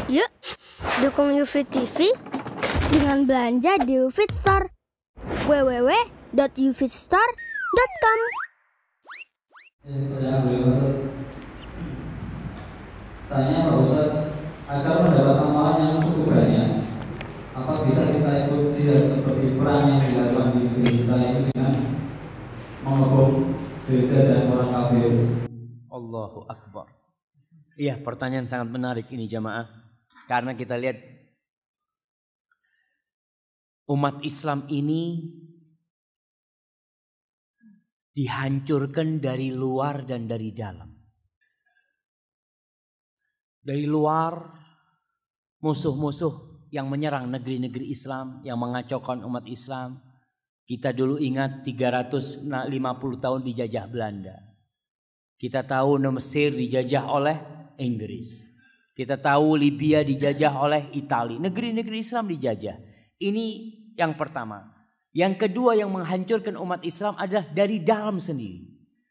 Yuk, dukung UFIT TV dengan belanja di UFIT Store. www.ufitstore.com. Tanya Pak Ustaz, agar mendapat amalan yang cukup banyak, apa bisa kita ikut jihad seperti perang yang dilakukan di negeri kita ini dengan mengebom gereja dan orang kafir? Allahu Akbar. Iya, pertanyaan sangat menarik ini jamaah. Karena kita lihat umat Islam ini dihancurkan dari luar dan dari dalam. Dari luar, musuh-musuh yang menyerang negeri-negeri Islam, yang mengacaukan umat Islam. Kita dulu ingat 350 tahun dijajah Belanda. Kita tahu Mesir dijajah oleh Inggris. Kita tahu Libya dijajah oleh Italia. Negeri-negeri Islam dijajah. Ini yang pertama. Yang kedua yang menghancurkan umat Islam adalah dari dalam sendiri.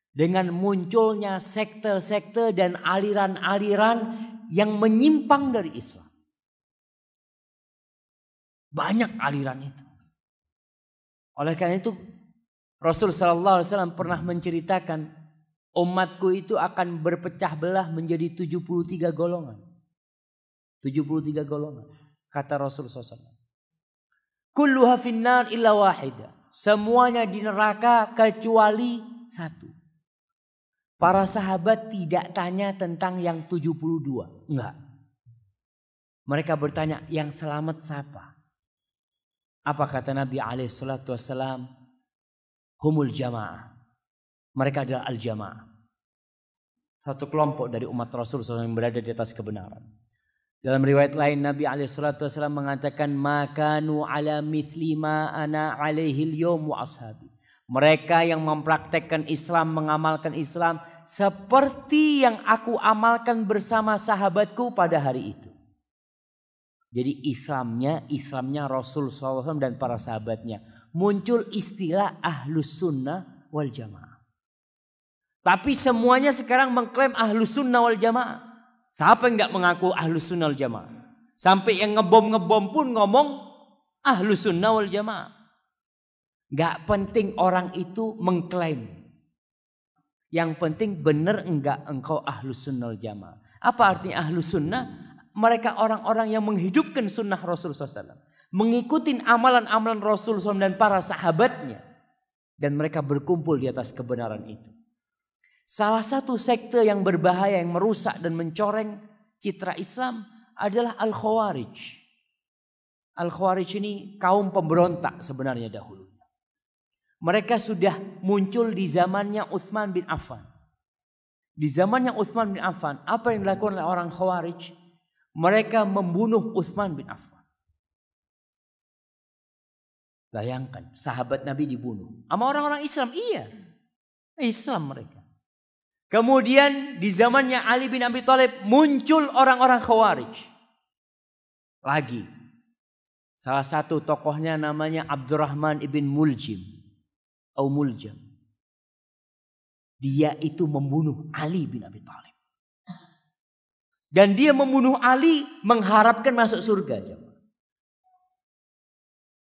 Dengan munculnya sekte-sekte dan aliran-aliran yang menyimpang dari Islam. Banyak aliran itu. Oleh karena itu Rasul sallallahu alaihi wasallam pernah menceritakan umatku itu akan berpecah belah menjadi 73 golongan. 73 golongan. Kata Rasul SAW. Kulluha finnar illa wahida. Semuanya di neraka kecuali satu. Para sahabat tidak tanya tentang yang 72. Enggak. Mereka bertanya yang selamat siapa? Apa kata Nabi SAW? Humul jamaah. Mereka adalah al-jamaah. Satu kelompok dari umat Rasul SAW yang berada di atas kebenaran. Dalam riwayat lain Nabi SAW mengatakan makanu ala mithli ma ana alaihil yawm wa ashabi. Mereka yang mempraktekkan Islam, mengamalkan Islam seperti yang aku amalkan bersama sahabatku pada hari itu. Jadi Islamnya Rasul SAW dan para sahabatnya. Muncul istilah ahlus sunnah wal jamaah. Tapi semuanya sekarang mengklaim ahlus sunnah wal jamaah. Siapa yang tidak mengaku ahlus sunnah wal jamaah? Sampai yang ngebom pun ngomong ahlus sunnah wal jamaah. Gak penting orang itu mengklaim. Yang penting benar enggak engkau ahlus sunnah wal jamaah. Apa artinya ahlus sunnah? Mereka orang-orang yang menghidupkan sunnah Rasul SAW. Mengikuti amalan-amalan Rasul SAW dan para sahabatnya. Dan mereka berkumpul di atas kebenaran itu. Salah satu sekte yang berbahaya, yang merusak dan mencoreng citra Islam adalah Al-Khawarij. Al-Khawarij ini kaum pemberontak sebenarnya dahulu. Mereka sudah muncul di zamannya Utsman bin Affan. Di zamannya Utsman bin Affan, apa yang dilakukan oleh orang Khawarij? Mereka membunuh Utsman bin Affan. Bayangkan, sahabat Nabi dibunuh. Sama orang-orang Islam, iya. Islam mereka. Kemudian di zamannya Ali bin Abi Thalib muncul orang-orang Khawarij. Lagi. Salah satu tokohnya namanya Abdurrahman ibn Muljam. Atau Muljam. Dia itu membunuh Ali bin Abi Thalib. Dan dia membunuh Ali mengharapkan masuk surga.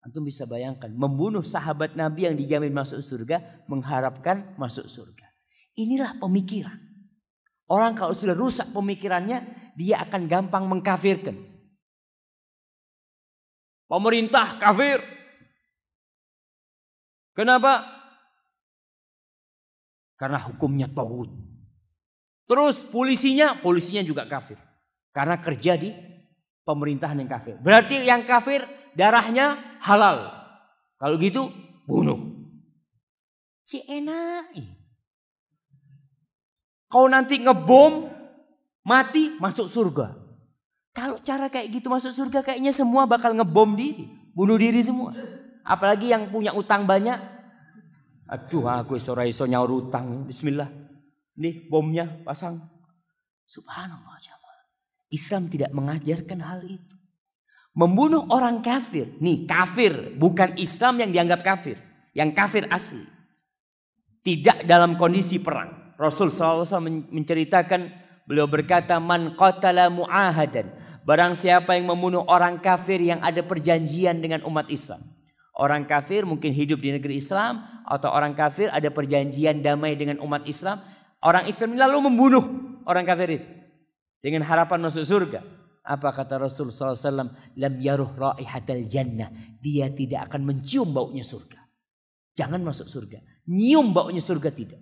Antum bisa bayangkan. Membunuh sahabat Nabi yang dijamin masuk surga. Mengharapkan masuk surga. Inilah pemikiran. Orang kalau sudah rusak pemikirannya, dia akan gampang mengkafirkan. Pemerintah kafir. Kenapa? Karena hukumnya taghut. Terus polisinya juga kafir. Karena kerja di pemerintahan yang kafir. Berarti yang kafir darahnya halal. Kalau gitu bunuh. Si enak. Kau nanti ngebom, mati, masuk surga. Kalau cara kayak gitu masuk surga, kayaknya semua bakal ngebom diri. Bunuh diri semua. Apalagi yang punya utang banyak. Aduh, aku iso nyaur utang. Bismillah. Nih bomnya pasang. Subhanallah. Islam tidak mengajarkan hal itu. Membunuh orang kafir. Nih kafir. Bukan Islam yang dianggap kafir. Yang kafir asli. Tidak dalam kondisi perang. Rasul SAW menceritakan, beliau berkata, man qatala mu'ahadan, barang siapa yang membunuh orang kafir yang ada perjanjian dengan umat Islam. Orang kafir mungkin hidup di negeri Islam, atau orang kafir ada perjanjian damai dengan umat Islam. Orang Islam lalu membunuh orang kafir itu dengan harapan masuk surga. Apa kata Rasul SAW? Lam yaruh raihatal jannah. Dia tidak akan mencium baunya surga. Jangan masuk surga. Nyium baunya surga tidak.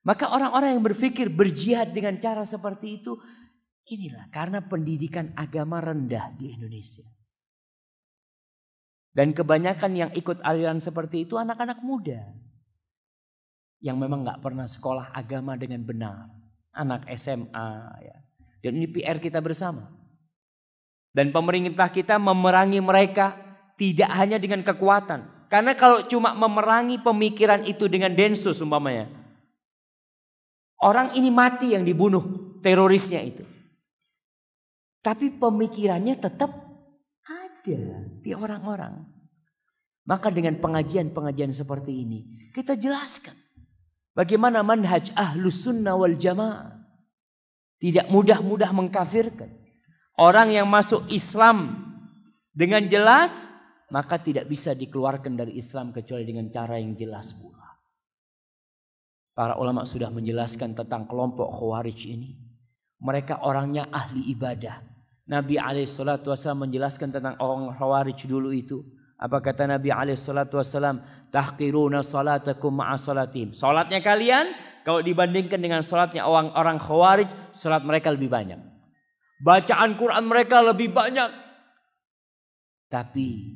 Maka orang-orang yang berpikir berjihad dengan cara seperti itu, inilah karena pendidikan agama rendah di Indonesia. Dan kebanyakan yang ikut aliran seperti itu anak-anak muda. Yang memang gak pernah sekolah agama dengan benar. Anak SMA. Ya. Dan ini PR kita bersama. Dan pemerintah kita memerangi mereka tidak hanya dengan kekuatan. Karena kalau cuma memerangi pemikiran itu dengan densus umpamanya. Orang ini mati yang dibunuh terorisnya itu. Tapi pemikirannya tetap ada di orang-orang. Maka dengan pengajian-pengajian seperti ini kita jelaskan bagaimana manhaj ahlus sunnah wal jamaah. Tidak mudah-mudah mengkafirkan. Orang yang masuk Islam dengan jelas, maka tidak bisa dikeluarkan dari Islam kecuali dengan cara yang jelas pula. Para ulama sudah menjelaskan tentang kelompok Khawarij ini. Mereka orangnya ahli ibadah. Nabi SAW menjelaskan tentang orang Khawarij dulu itu. Apa kata Nabi SAW? Tahqiruna salatakum ma'a salatim. Salatnya kalian kalau dibandingkan dengan salatnya orang Khawarij, salat mereka lebih banyak. Bacaan Quran mereka lebih banyak. Tapi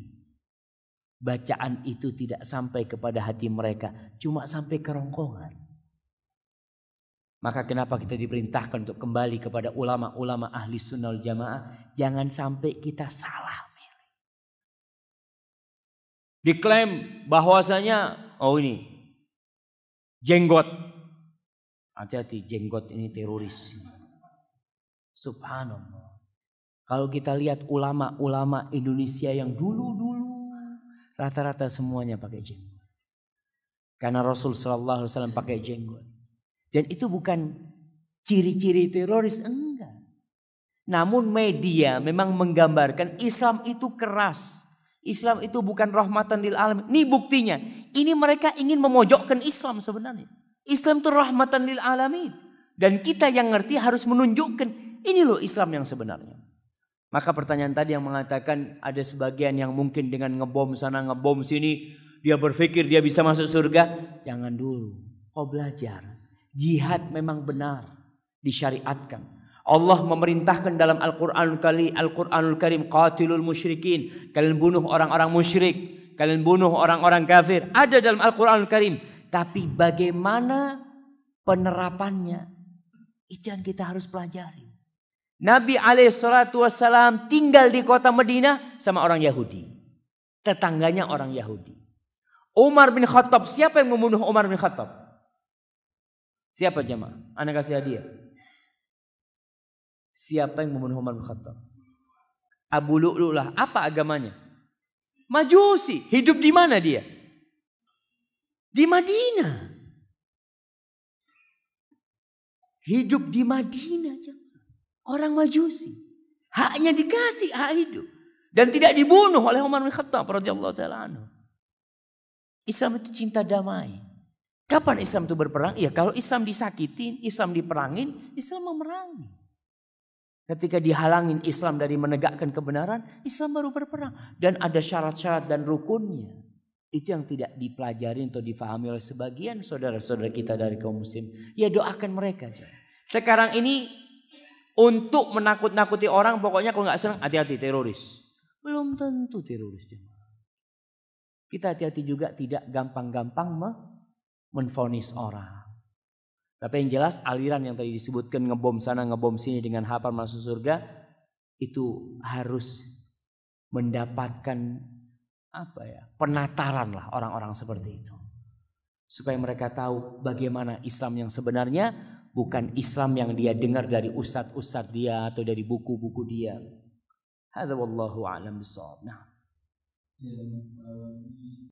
bacaan itu tidak sampai kepada hati mereka. Cuma sampai kerongkongan. Maka kenapa kita diperintahkan untuk kembali kepada ulama-ulama ahli sunnah wal jamaah. Jangan sampai kita salah milih. Diklaim bahwasanya, oh ini jenggot. Hati-hati, jenggot ini teroris. Subhanallah. Kalau kita lihat ulama-ulama Indonesia yang dulu-dulu, rata-rata semuanya pakai jenggot. Karena Rasul SAW pakai jenggot. Dan itu bukan ciri-ciri teroris, enggak. Namun media memang menggambarkan Islam itu keras. Islam itu bukan rahmatan lil alamin. Ini buktinya. Ini mereka ingin memojokkan Islam sebenarnya. Islam itu rahmatan lil alamin. Dan kita yang ngerti harus menunjukkan ini loh Islam yang sebenarnya. Maka pertanyaan tadi yang mengatakan ada sebagian yang mungkin dengan ngebom sana ngebom sini. Dia berpikir dia bisa masuk surga. Jangan dulu. Kau belajar. Jihad memang benar. Disyariatkan. Allah memerintahkan dalam Al-Quranul Karim. Qatilul musyrikin. Kalian bunuh orang-orang musyrik. Kalian bunuh orang-orang kafir. Ada dalam Al-Quranul Karim. Tapi bagaimana penerapannya? Itu yang kita harus pelajari. Nabi SAW tinggal di kota Madinah sama orang Yahudi. Tetangganya orang Yahudi. Umar bin Khattab. Siapa yang membunuh Umar bin Khattab? Siapa jemaah? Anda kasih hadiah. Siapa yang membunuh Umar bin Khattab? Abu Lu'lu'lah. Apa agamanya? Majusi. Hidup di mana dia? Di Madinah. Hidup di Madinah. Orang Majusi. Haknya dikasih, hak hidup. Dan tidak dibunuh oleh Umar bin Khattab radhiyallahu ta'ala anhu. Islam itu cinta damai. Kapan Islam itu berperang? Ya kalau Islam disakitin, Islam diperangin, Islam memerangi. Ketika dihalangin Islam dari menegakkan kebenaran, Islam baru berperang. Dan ada syarat-syarat dan rukunnya. Itu yang tidak dipelajari atau difahami oleh sebagian saudara-saudara kita dari kaum muslim. Ya doakan mereka. Sekarang ini untuk menakut-nakuti orang, pokoknya kalau nggak senang hati-hati teroris. Belum tentu teroris. Kita hati-hati juga tidak gampang-gampang menvonis orang. Tapi yang jelas aliran yang tadi disebutkan ngebom sana ngebom sini dengan harapan masuk surga itu harus mendapatkan penataran lah orang-orang seperti itu. Supaya mereka tahu bagaimana Islam yang sebenarnya, bukan Islam yang dia dengar dari ustadz-ustadz dia atau dari buku-buku dia. Hadza wallahu a'lam bishawab. Nah.